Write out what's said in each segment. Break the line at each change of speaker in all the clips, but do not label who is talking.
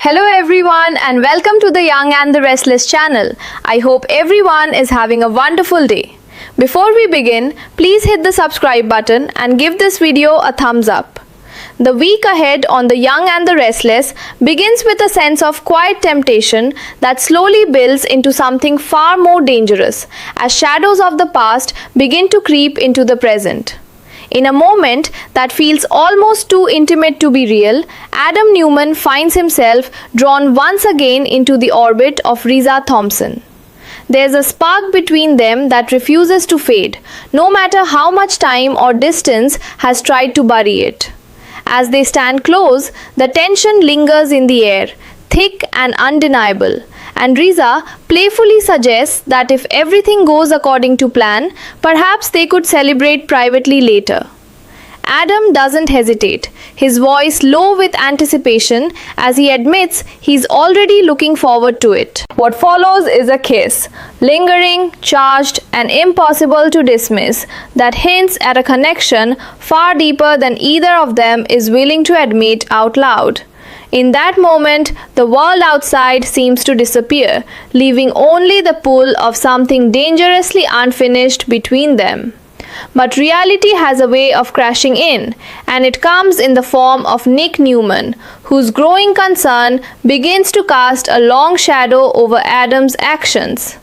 Hello everyone and welcome to the Young and the Restless channel. I hope everyone is having a wonderful day. Before we begin, please hit the subscribe button and give this video a thumbs up. The week ahead on the Young and the Restless begins with a sense of quiet temptation that slowly builds into something far more dangerous as shadows of the past begin to creep into the present. In a moment that feels almost too intimate to be real, Adam Newman finds himself drawn once again into the orbit of Riza Thompson. There's a spark between them that refuses to fade, no matter how much time or distance has tried to bury it. As they stand close, the tension lingers in the air, thick and undeniable, and Riza playfully suggests that if everything goes according to plan, perhaps they could celebrate privately later. Adam doesn't hesitate, his voice low with anticipation as he admits he's already looking forward to it. What follows is a kiss, lingering, charged, and impossible to dismiss, that hints at a connection far deeper than either of them is willing to admit out loud. In that moment, the world outside seems to disappear, leaving only the pull of something dangerously unfinished between them. But reality has a way of crashing in, and it comes in the form of Nick Newman, whose growing concern begins to cast a long shadow over Adam's actions.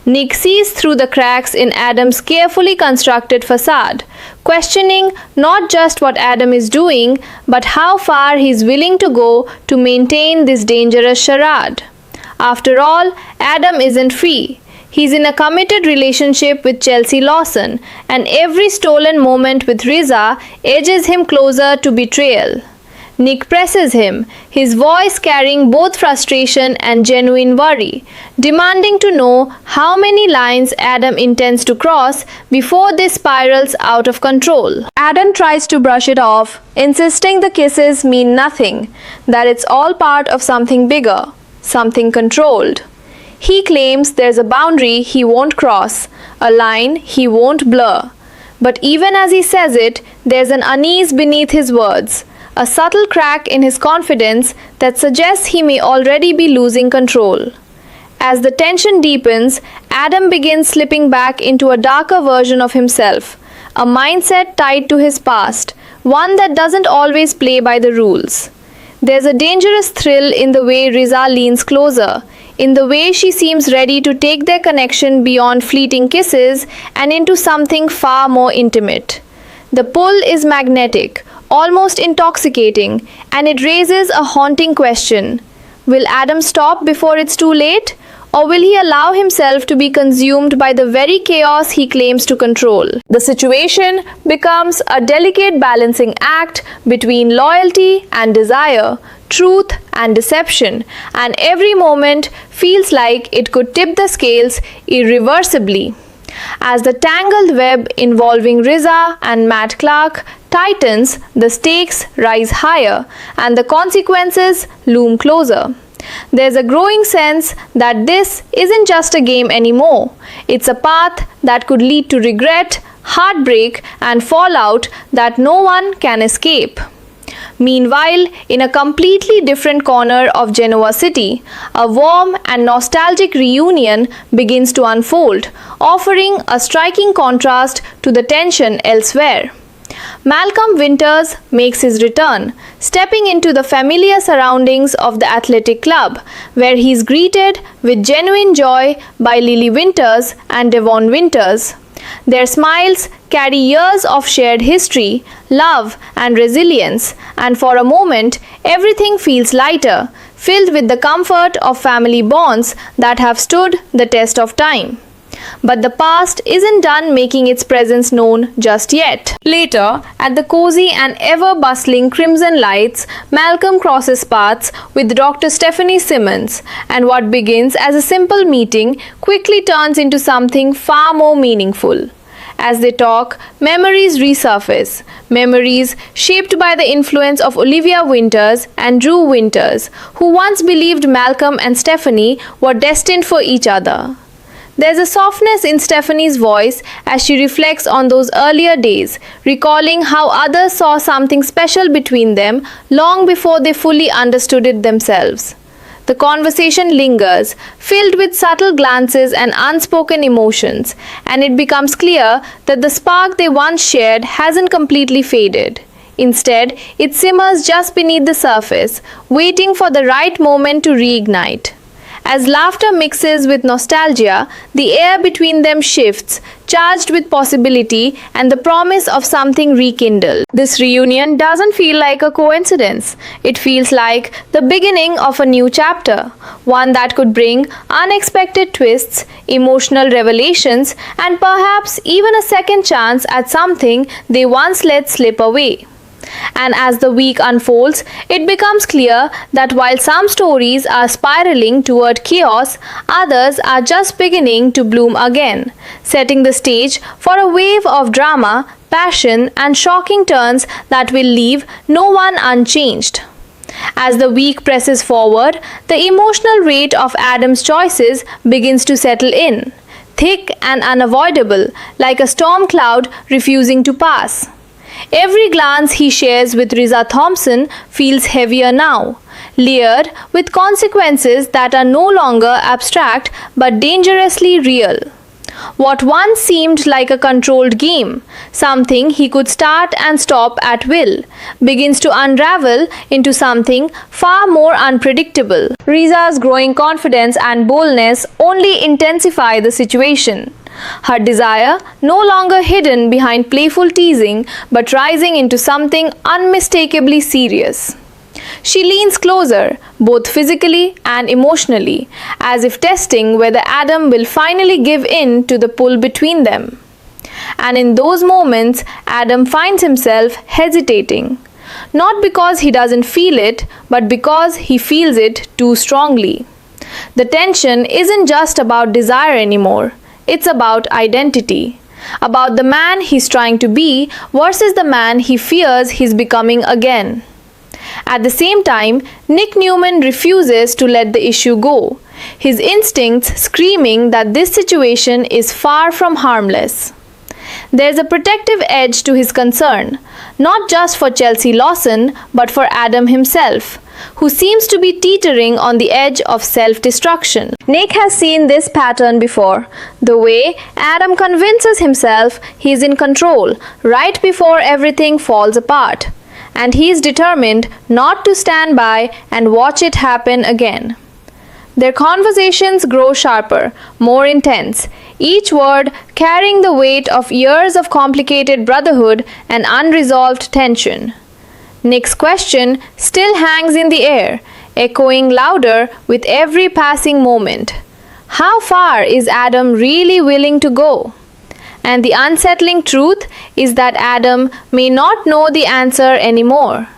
Nick sees through the cracks in Adam's carefully constructed facade, questioning not just what Adam is doing, but how far he's willing to go to maintain this dangerous charade. After all, Adam isn't free. He's in a committed relationship with Chelsea Lawson, and every stolen moment with Riza edges him closer to betrayal. Nick presses him, his voice carrying both frustration and genuine worry, demanding to know how many lines Adam intends to cross before this spirals out of control. Adam tries to brush it off, insisting the kisses mean nothing, that it's all part of something bigger, something controlled. He claims there's a boundary he won't cross, a line he won't blur. But even as he says it, there's an unease beneath his words, a subtle crack in his confidence that suggests he may already be losing control. As the tension deepens, Adam begins slipping back into a darker version of himself, a mindset tied to his past, one that doesn't always play by the rules. There's a dangerous thrill in the way Riza leans closer, in the way she seems ready to take their connection beyond fleeting kisses and into something far more intimate. The pull is magnetic, almost intoxicating, and it raises a haunting question. Will Adam stop before it's too late? Or will he allow himself to be consumed by the very chaos he claims to control? The situation becomes a delicate balancing act between loyalty and desire, truth and deception, and every moment feels like it could tip the scales irreversibly. As the tangled web involving Riza and Matt Clark tightens, the stakes rise higher and the consequences loom closer. There's a growing sense that this isn't just a game anymore. It's a path that could lead to regret, heartbreak, and fallout that no one can escape. Meanwhile, in a completely different corner of Genoa City, a warm and nostalgic reunion begins to unfold, offering a striking contrast to the tension elsewhere. Malcolm Winters makes his return, stepping into the familiar surroundings of the athletic club, where he's greeted with genuine joy by Lily Winters and Devon Winters. Their smiles carry years of shared history, love, and resilience, and for a moment, everything feels lighter, filled with the comfort of family bonds that have stood the test of time. But the past isn't done making its presence known just yet. Later, at the cozy and ever-bustling Crimson Lights, Malcolm crosses paths with Dr. Stephanie Simmons, and what begins as a simple meeting quickly turns into something far more meaningful. As they talk, memories resurface, memories shaped by the influence of Olivia Winters and Drew Winters, who once believed Malcolm and Stephanie were destined for each other. There's a softness in Stephanie's voice as she reflects on those earlier days, recalling how others saw something special between them long before they fully understood it themselves. The conversation lingers, filled with subtle glances and unspoken emotions, and it becomes clear that the spark they once shared hasn't completely faded. Instead, it simmers just beneath the surface, waiting for the right moment to reignite. As laughter mixes with nostalgia, the air between them shifts, charged with possibility and the promise of something rekindled. This reunion doesn't feel like a coincidence. It feels like the beginning of a new chapter, one that could bring unexpected twists, emotional revelations, and perhaps even a second chance at something they once let slip away. And as the week unfolds, it becomes clear that while some stories are spiraling toward chaos, others are just beginning to bloom again, setting the stage for a wave of drama, passion, and shocking turns that will leave no one unchanged. As the week presses forward, the emotional weight of Adam's choices begins to settle in, thick and unavoidable, like a storm cloud refusing to pass. Every glance he shares with Riza Thompson feels heavier now, layered with consequences that are no longer abstract but dangerously real. What once seemed like a controlled game, something he could start and stop at will, begins to unravel into something far more unpredictable. Riza's growing confidence and boldness only intensify the situation. Her desire no longer hidden behind playful teasing but rising into something unmistakably serious. She leans closer, both physically and emotionally, as if testing whether Adam will finally give in to the pull between them. And in those moments, Adam finds himself hesitating, not because he doesn't feel it, but because he feels it too strongly. The tension isn't just about desire anymore. It's about identity, about the man he's trying to be versus the man he fears he's becoming again. At the same time, Nick Newman refuses to let the issue go, his instincts screaming that this situation is far from harmless. There's a protective edge to his concern, not just for Chelsea Lawson, but for Adam himself, who seems to be teetering on the edge of self-destruction. Nick has seen this pattern before, the way Adam convinces himself he's in control right before everything falls apart, and he's determined not to stand by and watch it happen again. Their conversations grow sharper, more intense, each word carrying the weight of years of complicated brotherhood and unresolved tension. Nick's question still hangs in the air, echoing louder with every passing moment. How far is Adam really willing to go? And the unsettling truth is that Adam may not know the answer anymore.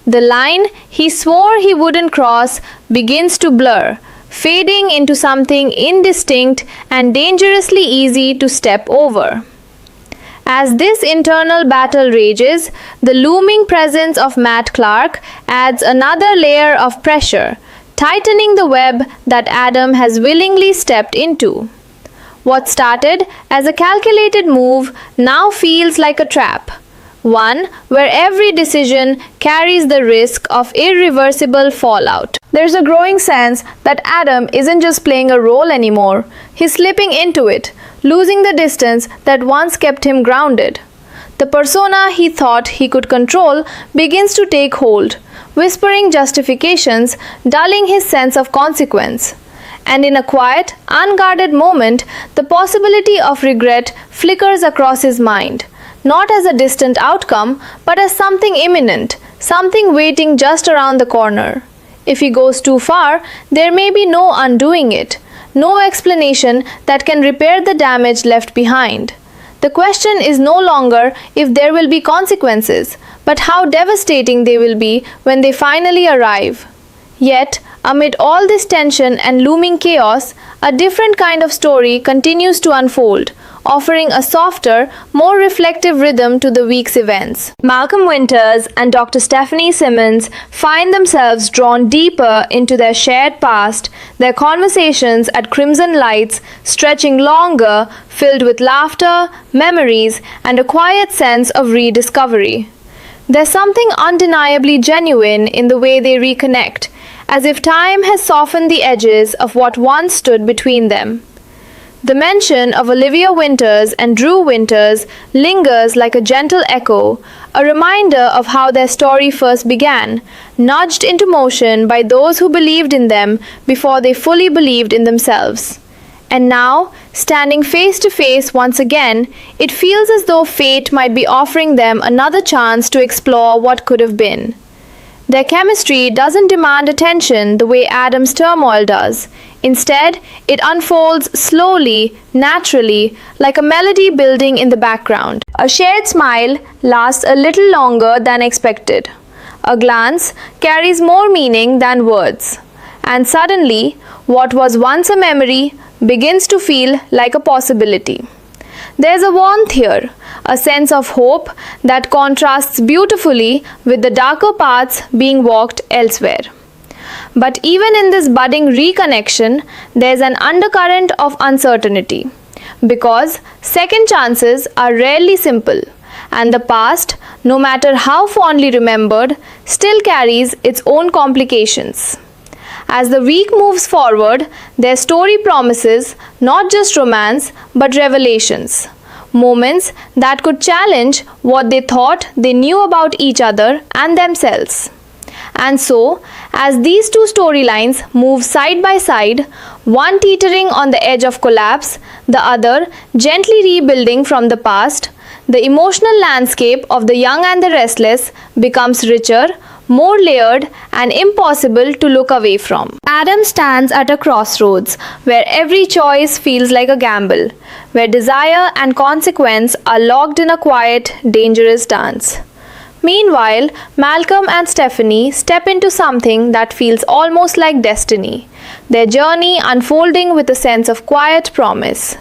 The line he swore he wouldn't cross begins to blur, fading into something indistinct and dangerously easy to step over. As this internal battle rages, the looming presence of Matt Clark adds another layer of pressure, tightening the web that Adam has willingly stepped into. What started as a calculated move now feels like a trap, one where every decision carries the risk of irreversible fallout. There's a growing sense that Adam isn't just playing a role anymore, he's slipping into it, losing the distance that once kept him grounded. The persona he thought he could control begins to take hold, whispering justifications, dulling his sense of consequence. And in a quiet, unguarded moment, the possibility of regret flickers across his mind, not as a distant outcome, but as something imminent, something waiting just around the corner. If he goes too far, there may be no undoing it, no explanation that can repair the damage left behind. The question is no longer if there will be consequences, but how devastating they will be when they finally arrive. Yet, amid all this tension and looming chaos, a different kind of story continues to unfold, offering a softer, more reflective rhythm to the week's events. Malcolm Winters and Dr. Stephanie Simmons find themselves drawn deeper into their shared past, their conversations at Crimson Lights stretching longer, filled with laughter, memories, and a quiet sense of rediscovery. There's something undeniably genuine in the way they reconnect, as if time has softened the edges of what once stood between them. The mention of Olivia Winters and Drew Winters lingers like a gentle echo, a reminder of how their story first began, nudged into motion by those who believed in them before they fully believed in themselves. And now, standing face to face once again, it feels as though fate might be offering them another chance to explore what could have been. Their chemistry doesn't demand attention the way Adam's turmoil does. Instead, it unfolds slowly, naturally, like a melody building in the background. A shared smile lasts a little longer than expected. A glance carries more meaning than words. And suddenly, what was once a memory begins to feel like a possibility. There's a warmth here, a sense of hope that contrasts beautifully with the darker paths being walked elsewhere. But even in this budding reconnection, there's an undercurrent of uncertainty. Because second chances are rarely simple, and the past, no matter how fondly remembered, still carries its own complications. As the week moves forward, their story promises not just romance but revelations. Moments that could challenge what they thought they knew about each other and themselves. And so, as these two storylines move side by side, one teetering on the edge of collapse, the other gently rebuilding from the past, the emotional landscape of the young and the restless becomes richer, more layered, and impossible to look away from. Adam stands at a crossroads where every choice feels like a gamble, where desire and consequence are locked in a quiet, dangerous dance. Meanwhile, Malcolm and Stephanie step into something that feels almost like destiny, their journey unfolding with a sense of quiet promise.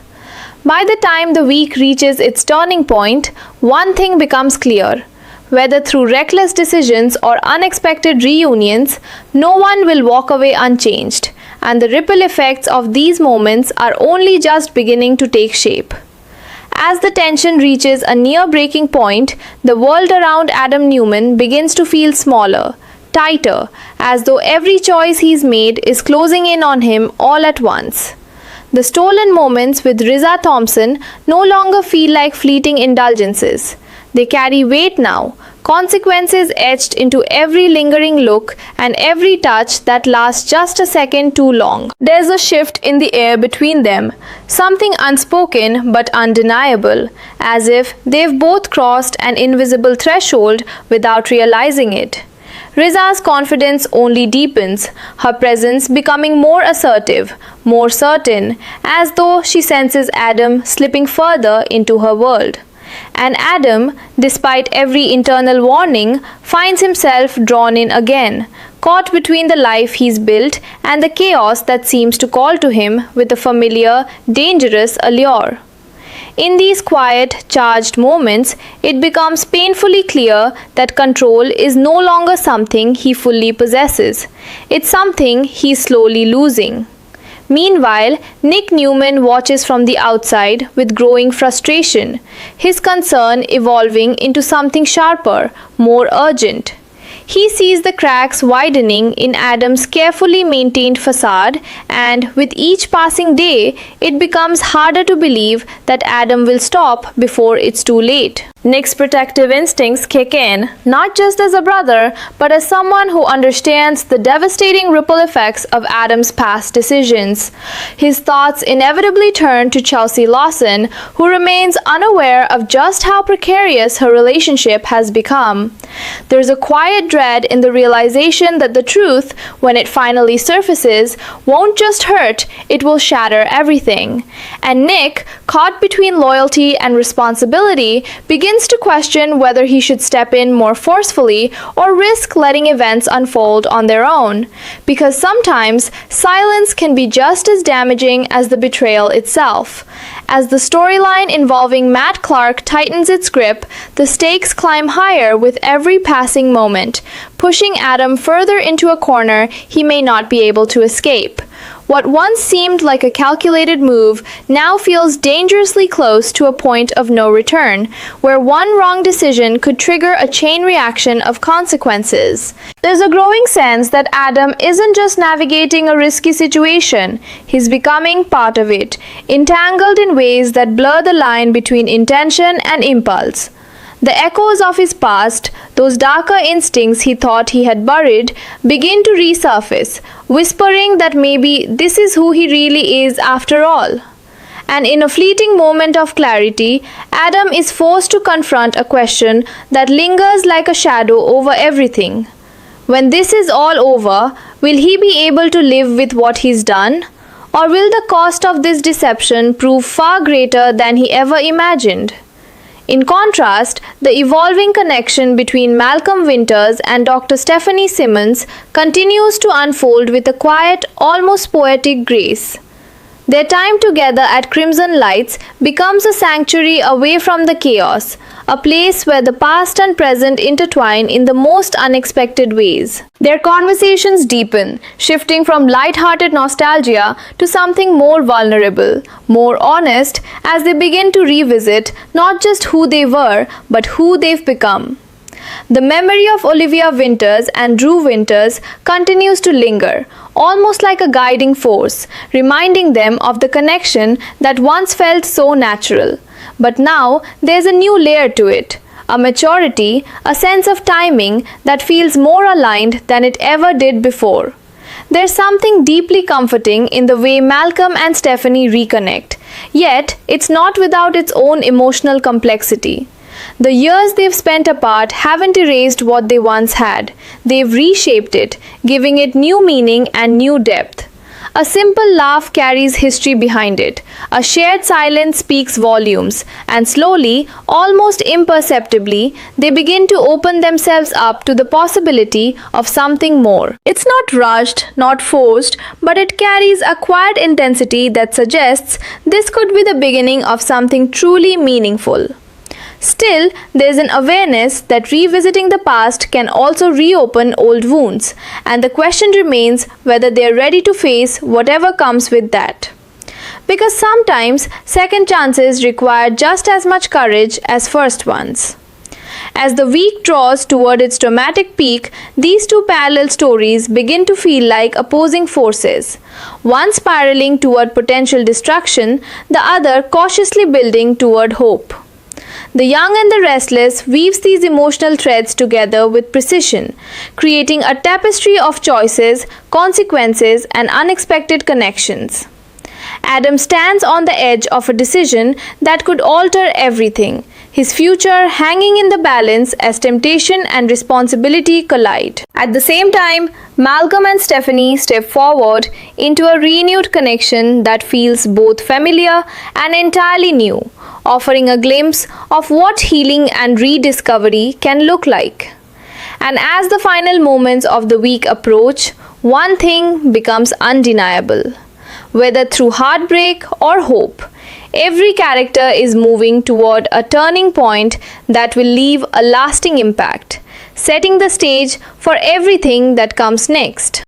By the time the week reaches its turning point, one thing becomes clear. Whether through reckless decisions or unexpected reunions, no one will walk away unchanged, and the ripple effects of these moments are only just beginning to take shape. As the tension reaches a near breaking point, the world around Adam Newman begins to feel smaller, tighter, as though every choice he's made is closing in on him all at once. The stolen moments with Riza Thompson no longer feel like fleeting indulgences. They carry weight now, consequences etched into every lingering look and every touch that lasts just a second too long. There's a shift in the air between them, something unspoken but undeniable, as if they've both crossed an invisible threshold without realizing it. Riza's confidence only deepens, her presence becoming more assertive, more certain, as though she senses Adam slipping further into her world. And Adam, despite every internal warning, finds himself drawn in again, caught between the life he's built and the chaos that seems to call to him with a familiar, dangerous allure. In these quiet, charged moments, it becomes painfully clear that control is no longer something he fully possesses. It's something he's slowly losing. Meanwhile, Nick Newman watches from the outside with growing frustration, his concern evolving into something sharper, more urgent. He sees the cracks widening in Adam's carefully maintained facade, and with each passing day, it becomes harder to believe that Adam will stop before it's too late. Nick's protective instincts kick in, not just as a brother, but as someone who understands the devastating ripple effects of Adam's past decisions. His thoughts inevitably turn to Chelsea Lawson, who remains unaware of just how precarious her relationship has become. There's a quiet dread in the realization that the truth, when it finally surfaces, won't just hurt, it will shatter everything. And Nick, caught between loyalty and responsibility, begins to question whether he should step in more forcefully or risk letting events unfold on their own. Because sometimes silence can be just as damaging as the betrayal itself. As the storyline involving Matt Clark tightens its grip, the stakes climb higher with every passing moment, pushing Adam further into a corner he may not be able to escape. What once seemed like a calculated move now feels dangerously close to a point of no return, where one wrong decision could trigger a chain reaction of consequences. There's a growing sense that Adam isn't just navigating a risky situation, he's becoming part of it, entangled in ways that blur the line between intention and impulse. The echoes of his past, those darker instincts he thought he had buried, begin to resurface, whispering that maybe this is who he really is after all. And in a fleeting moment of clarity, Adam is forced to confront a question that lingers like a shadow over everything. When this is all over, will he be able to live with what he's done? Or will the cost of this deception prove far greater than he ever imagined? In contrast, the evolving connection between Malcolm Winters and Dr. Stephanie Simmons continues to unfold with a quiet, almost poetic grace. Their time together at Crimson Lights becomes a sanctuary away from the chaos, a place where the past and present intertwine in the most unexpected ways. Their conversations deepen, shifting from light-hearted nostalgia to something more vulnerable, more honest, as they begin to revisit not just who they were, but who they've become. The memory of Olivia Winters and Drew Winters continues to linger, almost like a guiding force, reminding them of the connection that once felt so natural. But now there's a new layer to it, a maturity, a sense of timing that feels more aligned than it ever did before. There's something deeply comforting in the way Malcolm and Stephanie reconnect, yet it's not without its own emotional complexity. The years they've spent apart haven't erased what they once had. They've reshaped it, giving it new meaning and new depth. A simple laugh carries history behind it. A shared silence speaks volumes, and slowly, almost imperceptibly, they begin to open themselves up to the possibility of something more. It's not rushed, not forced, but it carries a quiet intensity that suggests this could be the beginning of something truly meaningful. Still, there's an awareness that revisiting the past can also reopen old wounds, and the question remains whether they're ready to face whatever comes with that. Because sometimes second chances require just as much courage as first ones. As the week draws toward its dramatic peak, these two parallel stories begin to feel like opposing forces, one spiraling toward potential destruction, the other cautiously building toward hope. The Young and the Restless weaves these emotional threads together with precision, creating a tapestry of choices, consequences, and unexpected connections. Adam stands on the edge of a decision that could alter everything, his future hanging in the balance as temptation and responsibility collide. At the same time, Malcolm and Stephanie step forward into a renewed connection that feels both familiar and entirely new, offering a glimpse of what healing and rediscovery can look like. And as the final moments of the week approach, one thing becomes undeniable. Whether through heartbreak or hope, every character is moving toward a turning point that will leave a lasting impact, setting the stage for everything that comes next.